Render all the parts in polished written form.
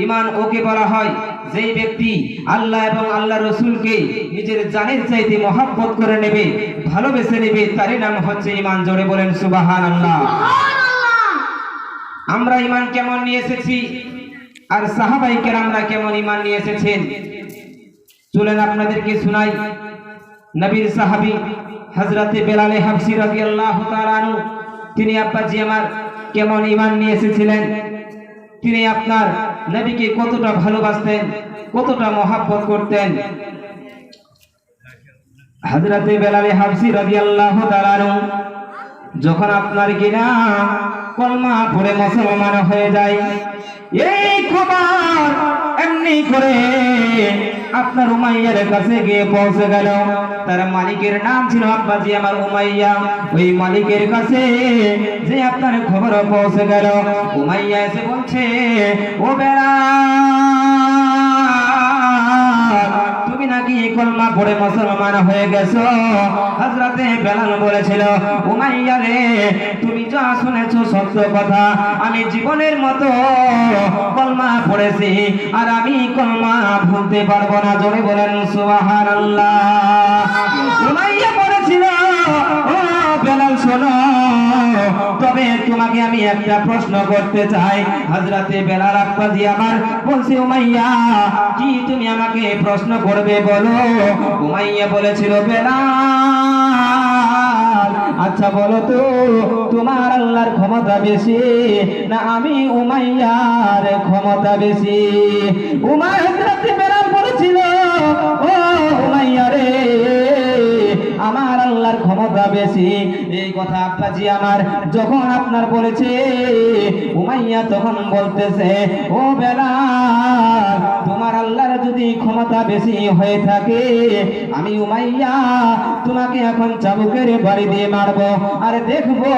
ঈমান ওকে বলা হয় যেই ব্যক্তি আল্লাহ এবং আল্লাহ রাসূলকে নিজের জানের চাইতে মহব্বত করে নেবে, ভালোবেসে নেবে, তারই নাম হচ্ছে ঈমান। জোরে বলেন সুবহানাল্লাহ। আমরা ঈমান কেমন নিয়ে এসেছি আর সাহাবায়ে কেরামরা কেমন ঈমান নিয়ে এসেছেন, চলেন আপনাদেরকে শোনাই। নবীর সাহাবী হযরতে বেলাল হাবশী রাদিয়াল্লাহু তাআলা আনহু, তিনি আব্বাজি আমার কেমন ঈমান নিয়ে এসেছিলেন, তিনি আপনার নবীকে কতটা ভালোবাসতেন, কতটা মহব্বত করতেন। হযরতে বেলাল হাবশী রাদিয়াল্লাহু তাআলা আনহু যখন আপনার কিনা কলমা পড়ে মুসলমান হয়ে যায়, এই খবর এমনি করে আপনার উমাইয়ার কাছে গিয়ে পৌঁছে গেল। তার মালিকের নাম ছিল আব্বাজি আমার উমাইয়া। ওই মালিকের কাছে যে আপনার খবর পৌঁছে গেল, উমাইয়া এসে বলছে, ও বেলাল, তুমি নাকি কলমা পড়ে মুসলমান হয়ে গেছো। হযরতে বেলাল বলেছিল, উমাইয়া রে, তুমি যা শুনেছো সত্য কথা। আমি জীবনের মতো কলমা পড়েছি আর আমি কলমা ভুলতে পারবো না। জোরে বলেন সুবহানাল্লাহ। উমাইয়া বলেছিল, ও বেলাল শোনো, তবে তোমাকে আমি একটা প্রশ্ন করতে চাই। হযরতে বেলাল আব্বাজি আমার বলছে, উমাইয়া কি তুমি আমাকে প্রশ্ন করবে বলো। উমাইয়া বলেছিল, বেলাল আচ্ছা বলো তো, তোমার আল্লাহর ক্ষমতা বেশি না আমি উমাইয়ার ক্ষমতা বেশি? হযরতে বেলাল বলেছিল, ও উমাইয়া রে, আমার আল্লাহর ক্ষমতা বেশি। এই কথা আব্বাজি আমার যখন আপনার বলেছে, উমাইয়া তখন বলতেছে, ও বেলাল, তোমার আল্লাহর যদি ক্ষমতা বেশি হয়ে থাকে, আমি উমাইয়া তোমাকে এখন চাবুকের বাড়ি দিয়ে মারবো, আর দেখবো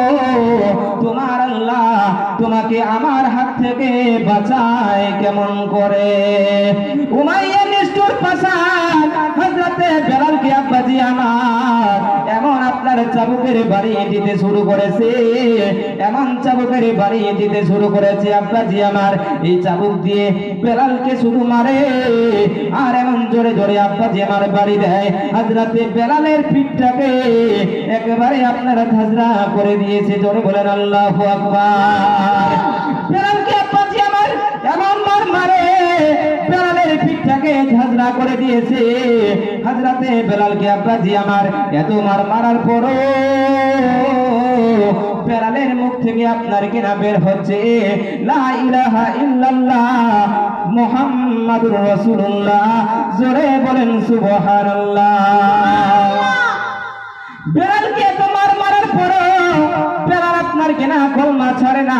তোমার আল্লাহ তোমাকে আমার হাত থেকে বাঁচায় কেমন করে। উমাইয়া নিষ্ঠুর পাষাণ হযরতে বেলালকে আব্বাজি আমার এমন আপনার চাবুকের বাড়ি দিতে শুরু করেছে, এমন চাবুকের বাড়ি দিতে শুরু করেছে আব্বাজি আমার। এই চাবুক দিয়ে বেলালকে শুধু মারে আর এমন জোরে জোরে আব্বাজি আমার বাড়ি দেয়, হযরতে বেলালের পিঠটাকে একেবারে আপনার ধাজরা করে দিয়েছে। জোরে বলেন আল্লাহু আকবার। বেলালকে আব্বাজি আমার এমন মার মারে, বেলালের পিঠটাকে ঝাঁঝরা করে দিয়েছে। হযরতে বেলালকে আব্বাজি আমার এত মার মারার পরও বেলালের মুখ থেকে আপনার কিনা বের হচ্ছে, লা ইলাহা ইল্লাল্লাহ মুহাম্মাদুর রাসূলুল্লাহ। জোরে বলেন সুবহানাল্লাহ। বেলালকে এত মার মারার পরও বেলাল আপনার কিনা কলমা ছাড়ে না।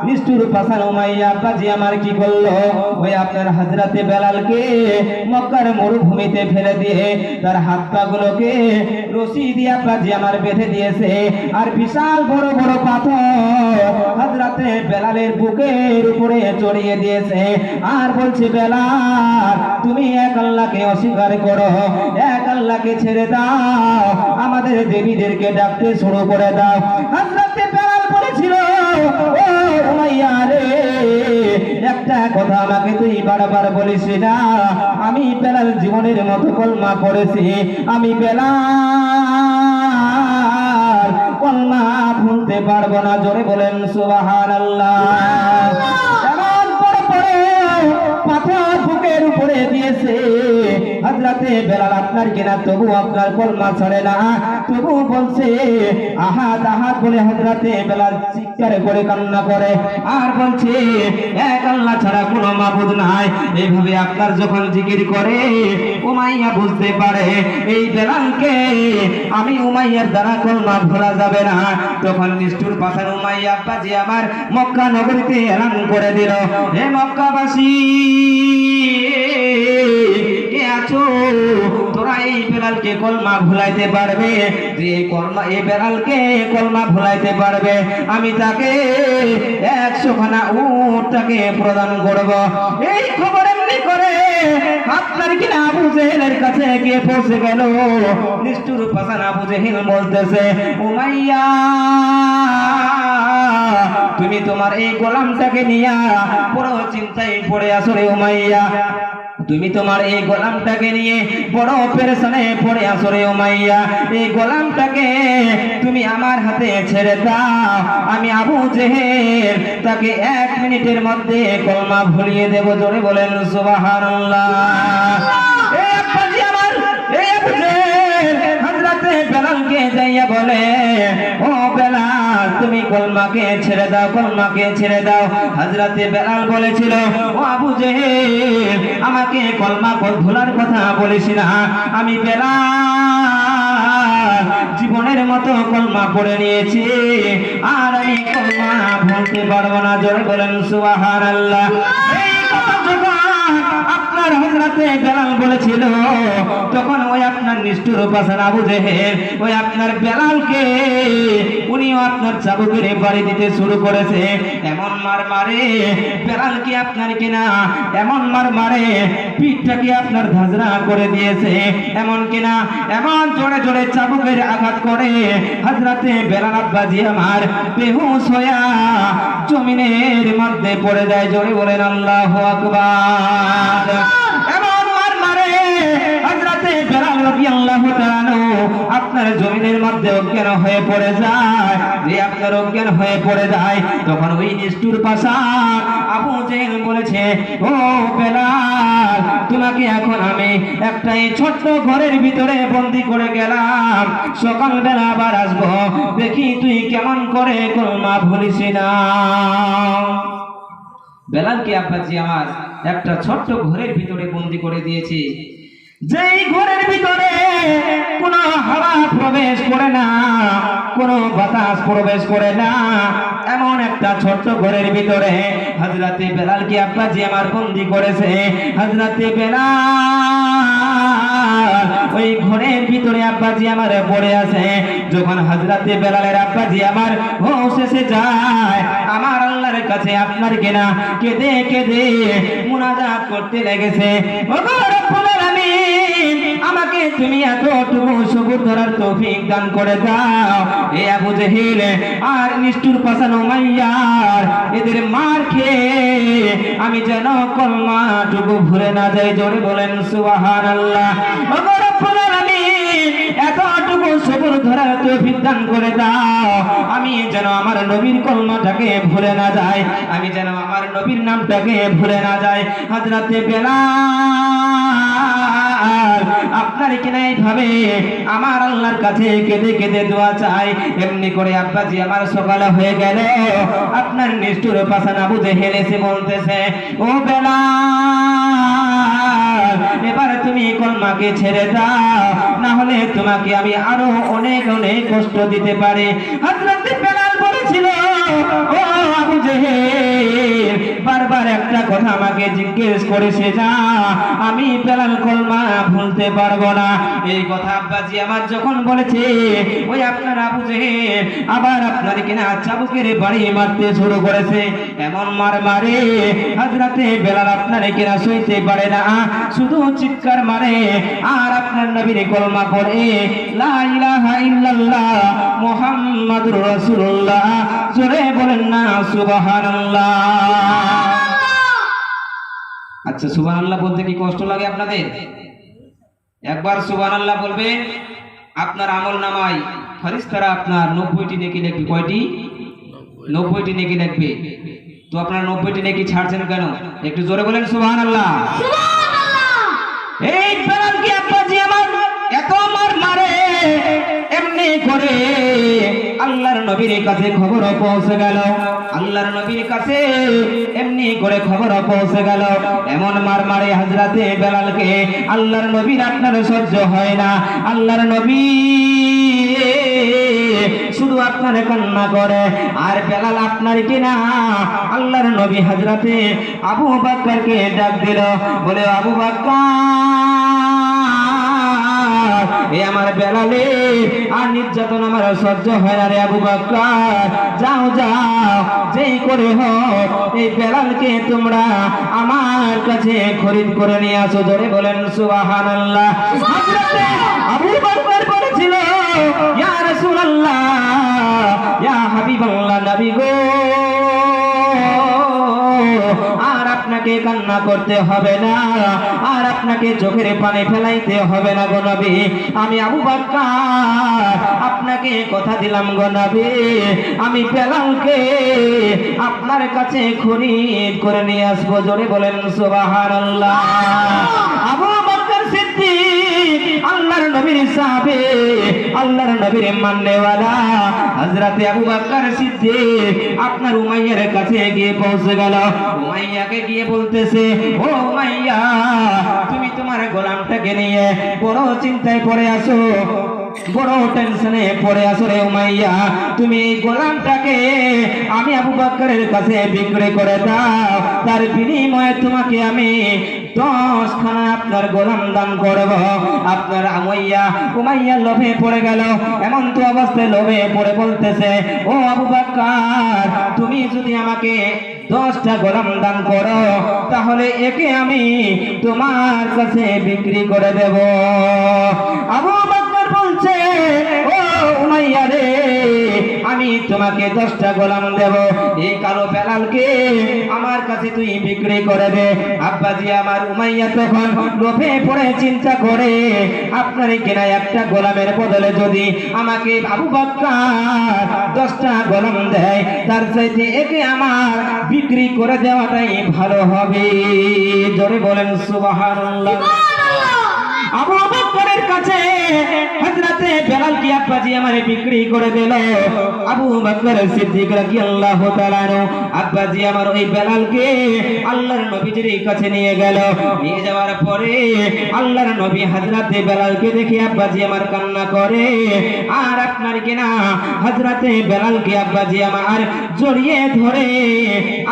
নিষ্ঠুর পাষাণ উমাইয়া আব্বাজি আমার কি করলো, ওই আপনার হযরতে বেলালকে মক্কার মরুভূমিতে ফেলে দিয়ে তার হাত পা গুলোকে রশি দিয়ে আব্বাজি আমার বেঁধে দিয়েছে, আর বিশাল বড় বড় পাথর হযরতে বেলালের বুকের উপরে চড়িয়ে দিয়েছে, আর বলছে, বেলাল তুমি এক আল্লাহকে অস্বীকার করো, এক আল্লাহকে ছেড়ে দাও, আমাদের দেবীদেরকে ডাকতে শুরু করে দাও। হযরতে বেলাল বলেছিল, ও উমাইয়া রে, একটা কথা আমাকে তুই বারবার বলিস না, আমি বেলাল জীবনের মতো কলমা পড়েছি, আমি বেলাল কলমা ভুলতে পারবো না। জোরে বলেন সুবহানাল্লাহ। এমন করে পড়ে পাথর বুকের উপরে দিয়েছে হযরতে বেলাল আপনার কিনা তবু আপনার কলমা ছাড়ে না, তবু বলছে আহাদ আহাদ বলে হযরতে বেলাল চিৎকার করে কান্না করে আর বলছে, এক আল্লাহ ছাড়া কোনো মাবুদ নাই। এইভাবে আপনার যখন জিকির করে উমাইয়া বুঝতে পারে এই বেলালকে আমি উমাইয়ার দ্বারা কলমা ভোলা যাবে না। তখন নিষ্ঠুর পাষাণ উমাইয়া আব্বাজি আমার মক্কা নগরীতে এলান করে দিল, হে মক্কাবাসী কে আছো, তোরা এই বেলালকে কলমা ভুলাইতে পারবে, যে এই বেলালকে কলমা ভুলাইতে পারবে, আমি তাকে 100 খানা উট তাকে প্রদান করব। এই খবর এমনি করে আপনার কিনা আবু জেহেলের কাছে গিয়ে পৌঁছে গেল। নিষ্ঠুর পাষাণ আবু জেহেল বলতেছে, উমাইয়া তুমি তোমার এই গোলামটাকে নিয়ে বড় চিন্তায় পড়ে আসো রে উমাইয়া, তুমি তোমার এই গোলামটাকে নিয়ে বড় পেরেশানে পড়ে আসো রে উমাইয়া। এই গোলামটাকে তুমি আমার হাতে ছেড়ে দাও, আমি আবু জেহেল তাকে 1 মিনিটের মধ্যে কলমা ভুলিয়ে দেব। জোরে বলেন সুবহানাল্লাহ। এই আব্বাজি আমার, এই আবু জেহেল হযরতে বেলালকে যাইয়া বলে, ও বেলাল তুমি কলমাকে ছেড়ে দাও, কলমাকে ছেড়ে দাও। হযরতে বেলাল বলেছিল, ও আবু জেহেল আমাকে কলমা ভোলার কথা বলিস না, আমি বেলাল জীবনের মতো কলমা পড়ে নিয়েছি, আর আমি কলমা ভুলতে পারবো না। জোরে বলেন সুবহানাল্লাহ। এই কথা যখন আপনার হযরতে বেলাল বলেছিল, তখন ওই আপনার নিষ্ঠুর পাষাণ আবু জেহেল ওই আপনার বেলালকে উনিও আপনার চাবুকের বাড়ি দিতে শুরু করেছে। এমন মার মারে বেলালকে আপনার কিনা, এমন মার মারে পিঠটাকে আপনার ধাজরা করে দিয়েছে, এমন কিনা এমন জোরে জোরে চাবুকের আঘাত করে হযরতে বেলাল আব্বাজি আমার বেহুশ হইয়া জমিনের মধ্যে পড়ে যায়। জোরে বলেন আল্লাহু আকবার। এমন মার মারে হযরতে বেলাল রাদিয়াল্লাহু তাআলা আপনার জমিনের মধ্যে অজ্ঞান হয়ে পড়ে যায়। যে আপনার অজ্ঞান হয়ে পড়ে যায়, তখন ওই নিষ্ঠুর পাষাণ আবু জেহেল বলেছে, ও বেলাল তোমাকে এখন আমি একটা এই ছোট্ট ঘরের ভিতরে বন্দি করে গেলাম, সকালবেলা আবার আসবো, দেখি তুই কেমন করে কলমা ভুলিস না। বেলালকে আব্বাজি আমার একটা ছোট্ট ঘরের ভিতরে বন্দি করে দিয়েছে, যেই ঘরের ভিতরে কোনো হাওয়া প্রবেশ করে না, কোনো বাতাস প্রবেশ করে না, এমন একটা ছোট্ট ঘরের ভিতরে হযরতে বেলালকে আব্বাজি আমার বন্দি করেছে। হযরতে বেলাল ওই ঘরের ভিতরে আব্বাজি আমার পড়ে আছে। যখন হযরতে বেলালের আব্বাজি আমার হোশ এসে যায়, আমার আল্লাহর কাছে আপনার কিনা কেঁদে কেঁদে মুনাজাত করতে লেগেছে, ও রব্বুল আলামিন আমাকে তুমি এতটুকু সবুর ধরার তৌফিক দান করে দাও। এ আবু জেহেল আর নিষ্ঠুর পাষাণ উমাইয়ার এদের মার খেয়ে আমি যেন কলমাটুকু ভুলে না যাই। জোরে বলেন সুবহানাল্লাহ। ও রব্বুল আলামিন এতটুকু সবুর ধরার তৌফিক দান করে দাও, আমি যেন আমার নবীর কলমাটাকে ভুলে না যাই, আমি যেন আমার নবীর নামটাকে ভুলে না যাই। হযরতে বেলাল আপনার কিনা এইভাবে আমার আল্লাহর কাছে কেঁদে কেঁদে দোয়া চাই। এমনি করে আব্বাজি আমার সকাল হয়ে গেল, আপনার নিষ্ঠুর পাষাণ আবু জেহেল এসে বলতেছে, ও বেলাল এবার তুমি কলমাকে ছেড়ে দাও, না হলে তোমাকে আমি আরো অনেক অনেক কষ্ট দিতে পারি। হযরতে বেলাল বলেছিল, ও আবু জেহেল বারবার একটা কথা আমাকে জিজ্ঞেস করেছে না, আমি বেলাল কলমা ভুলতে পারবো না। এই কথা আব্বাজি আমার যখন বলেছে, ওই আপনার আবু জেহেল আবার আপনার কিনা চাবুকের বাড়ি মারতে শুরু করেছে। এমন মার মারে হযরতে বেলাল আপনার কিনা সইতে পারে না, শুধু চিৎকার মারে আর আপনার নবীর কলমা পড়ে, লা ইলাহা ইল্লাল্লাহ মুহাম্মাদুর রাসূলুল্লাহ। জোরে বলেন না সুবহানাল্লাহ। আচ্ছা, সুবহানাল্লাহ বলতে কি কষ্ট লাগে আপনাদের? একবার সুবহানাল্লাহ বলবে, আপনার আমল নামায় ফেরেশতারা আপনার 90টি নেকি লিখবে। কয়টি? 90টি নেকি লিখবে। তো আপনারা 90টি নেকি ছাড়ছেন কেন? একটু জোরে বলেন সুবহানাল্লাহ। এই বেলালকে আব্বাজি আমার এত মার মারে, এমনি করে আল্লাহর নবীর কাছে খবর পৌঁছে গেল, আল্লাহর নবীর কাছে এমনি করে খবর পৌঁছে গেল। এমন মার মারে হযরতে বেলালকে, আল্লাহর নবীর আপনার সহ্য হয় না। আল্লাহর নবী শুধু আপনার কান্না করে, আর বেলাল আপনার কিনা আল্লাহর নবী হযরতে আবু বকরকে ডাক দিল, বলে আবু বকর এ আমার বেলালে আর নির্যাতন আমার সহ্য হয় না রে আবু বকর, যাও যাও যেই করে হোক এই বেলালকে তোমরা আমার কাছে খরিদ করে নিয়ে আসো। জোরে বলেন সুবহানাল্লাহ। হযরতে আবু বকর বলেছিল, ইয়া রাসূলুল্লাহ, ইয়া হাবিবাল্লাহ, নবী গো, আর আপনাকে কান্না করতে হবে না, আর আপনাকে চোখের পানি ফেলাইতে হবে না গো নবী। আমি আবু বকর আপনাকে কথা দিলাম গো নবী, আমি বেলালকে আপনার কাছে খরিদ করে নিয়ে আসবো। জোরে বলেন সুবহানাল্লাহ। আবু বকর সিদ্দিক আল্লাহর নবীর সাহাবী, আল্লাহর নবীর মাননেওয়ালা হযরতে আবু বকর সিদ্দিক আপনার উমাইয়ার কাছে গিয়ে পৌঁছে গেল। উমাইয়াকে গিয়ে বলতেছে, ও উমাইয়া, তুমি তোমার গোলামটাকে নিয়ে বড় চিন্তায় পড়ে আসো, বড় টেনশনে পড়ে আসো রে উমাইয়া। তুমি এই গোলামটাকে আমি আবু বকরের কাছে বিক্রি করে দাও, তার বিনিময়ে তোমাকে আমি 10 খানা আপনার গোলাম দান করব। আপনার উমাইয়া লোভে পড়ে গেল। এমন তো অবস্থায় লোভে পড়ে বলতেছে, ও আবু বকর, তুমি যদি আমাকে 10টা গোলাম দান করো, তাহলে একে আমি তোমার কাছে বিক্রি করে দেব। আবু বকর বলছে, ও উমাইয়া রে, আমি তোমাকে 10টা গোলাম দেব, এই কালো বেলালকে আমার কাছে তুই বিক্রি করে দে। আব্বাজি আমার উমাইয়া তখন লোভে পড়ে চিন্তা করে, আপনার কেনা একটা গোলামের বদলে যদি আমাকে আবু বকর 10টা গোলাম দেয়, তার চাইতে একে আমার বিক্রি করে দেওয়াটাই ভালো হবে। জোরে বলেন সুবহানাল্লাহ। আবু বকরের কাছে হযরতে বেলাল কি আব্বাজি আমারে বিক্রি করে দিল। আবু বকর সিদ্দিক রাদিয়াল্লাহু তাআলা আব্বাজি আমার ওই বেলালকে আল্লাহর নবীজির কাছে নিয়ে গেল। নিয়ে যাওয়ার পরে আল্লাহর নবী হযরতে বেলালকে দেখে আব্বাজি আমার কান্না করে, আর আপনার কিনা হযরতে বেলালকে আব্বাজি আমার জড়িয়ে ধরে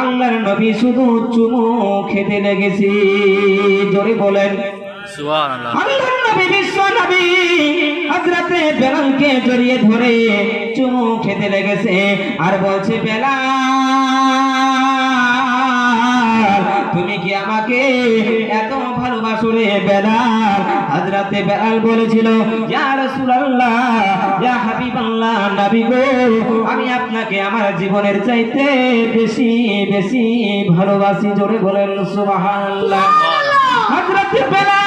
আল্লাহর নবী শুধু চুমু খেতে লেগেছে। জোরে বলেন সুবহানাল্লাহ। আল্লাহর নবী বিশ্ব নবী হযরতে বেলালকে জড়িয়ে ধরে চুমু খেতে লেগেছে, আর বলছে, বেলাল, তুমি কি আমাকে এত ভালোবাসো রে বেলাল? হযরতে বেলাল বলেছিল, ইয়া রাসূলুল্লাহ, ইয়া হাবিবাল্লাহ, নবী গো, আমি আপনাকে আমার জীবনের চাইতে বেশি বেশি ভালোবাসি। জোরে বলেন সুবহানাল্লাহ। হযরতে বেলাল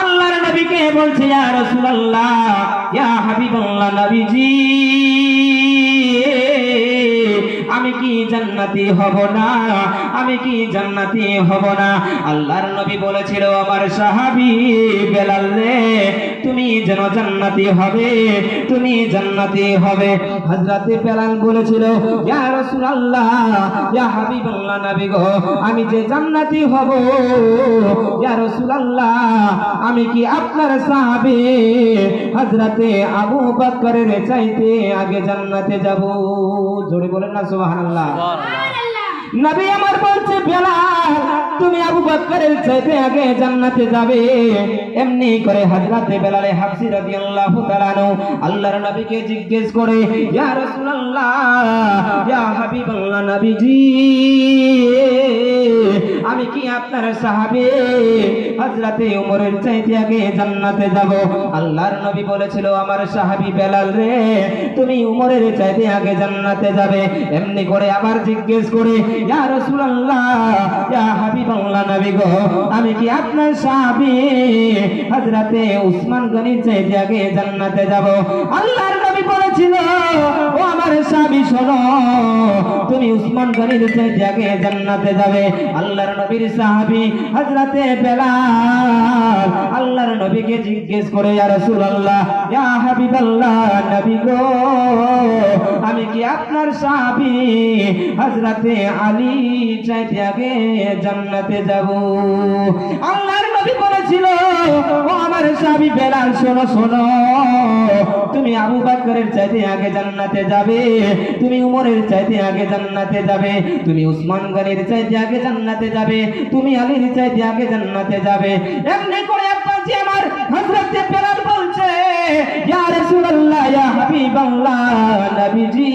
আল্লাহর নবীকে বলছে, ইয়া রাসূলুল্লাহ, ইয়া হাবিবাল্লাহ, নবীজি, আমি কি জান্নাতি হব না? আমি কি জান্নাতি হব না? আল্লাহর নবী বলেছিল, আমার সাহাবী বেলাল রে, তুমি যেন জান্নাতি হবে, তুমি জান্নাতি হবে। হযরতে বেলাল বলেছিল, ইয়া রাসূলুল্লাহ, ইয়া হাবিবাল্লাহ, নবী গো, আমি যে জান্নাতি হব, ইয়া রাসূলুল্লাহ, আমি কি আপনার সাহাবী হযরতে আবু বকরের চাইতে আগে জান্নাতে যাব? জোরে বলেন না সুবহানাল্লাহ। নবী আমার বলছে, বেলাল, তুমি আবু বকরের চাইতে আগে জান্নাতে যাবে। এমনি করে হযরতে বেলাল হাবশী রাদিয়াল্লাহু তাআলা আল্লাহর নবীকে জিজ্ঞেস করে, ইয়া রাসূলুল্লাহ, ইয়া হাবিবাল্লাহ, নবীজি, আমি কি আপনার সাহাবী হযরতে ওমরের চাইতে আগে জান্নাতে যাব? আল্লাহর নবী বলেছিল, আমার সাহাবী বেলাল রে, তুমি ওমরের চাইতে আগে জান্নাতে যাবে। এমনি করে আবার জিজ্ঞেস করে, ইয়া রাসূলুল্লাহ, ইয়া হাবিবাল্লাহ, নবী গো, আমি কি আপনার সাহাবী হযরতে উসমান গনির চাইতে আগে জান্নাতে যাব? আল্লাহর নবী বলেছিল, ও আমার সাহাবী, শোনো, তুমি উসমান গনির চাইতে আগে জান্নাতে যাবে। আল্লাহর নবীর সাহাবী হযরতে বেলাল আল্লাহর নবীকে জিজ্ঞেস করে, ইয়া রাসূলুল্লাহ, ইয়া হাবিবাল্লাহ, নবী গো, আমি কি আপনার সাহাবী হযরতে আলী চাইতে আগে জান্নাতে যাব? আল্লাহর নবী বলেছিল, ও আমার সাহাবী বেলাল শোনো শোনো, তুমি আবু বকরের চাইতে আগে জান্নাতে যাবে, তুমি উমরের চাইতে আগে জান্নাতে যাবে, তুমি উসমান গনির চাইতে আগে জান্নাতে যাবে, তুমি আলীর চাইতে আগে জান্নাতে যাবে। এমনি করে আব্বাজি আমার হযরত বেলাল বলছে, ইয়া রাসূলুল্লাহ, ইয়া হাবিবাল্লাহ, নবীজি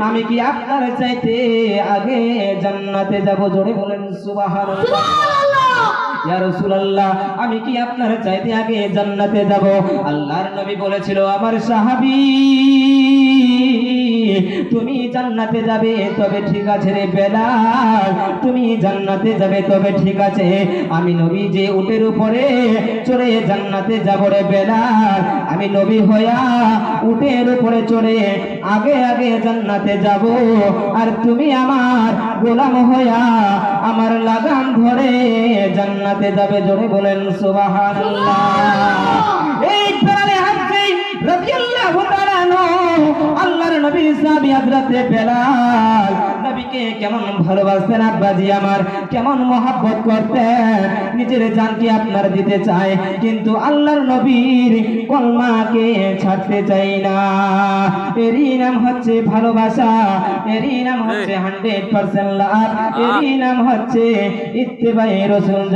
আমি কি আপনার চাইতে আগে জান্নাতে যাব? জোরে বলেন সুবহানাল্লাহ। ইয়া রাসূলুল্লাহ, আমি কি আপনার চাইতে আগে জান্নাতে যাব? আল্লাহর নবী বলেছিল, আমার সাহাবী তুমি জান্নাতে যাবে তবে ঠিক আছে রে বেলাল, তুমি জান্নাতে যাবে তবে ঠিক আছে, আমি নবী যে উটের উপরে চড়ে জান্নাতে যাব রে বেলাল, আমি নবী হইয়া উটের উপরে চড়ে আগে আগে জান্নাতে যাব, আর তুমি আমার গোলাম হইয়া আমার লাগাম ধরে জান্নাতে যাবে। জোরে বলেন সুবহানাল্লাহ। এই বেলালে হাজী রাদিয়াল্লাহু তাআলা আল্লাহর নবীর সাহাবী হযরত বেলাল নবীকে কেমন ভালোবাসতেন আব্বাজি আমার, কেমন মহব্বত করতেন, নিজের জানকে আপনার দিতে চায় কিন্তু আল্লাহর নবীর কলমাকে ছাড়তে চাই না। এরই নাম হচ্ছে ভালোবাসা, এরই নাম হচ্ছে 100% লাভ, এরই নাম হচ্ছে ইত্তেবায়ে রাসূল।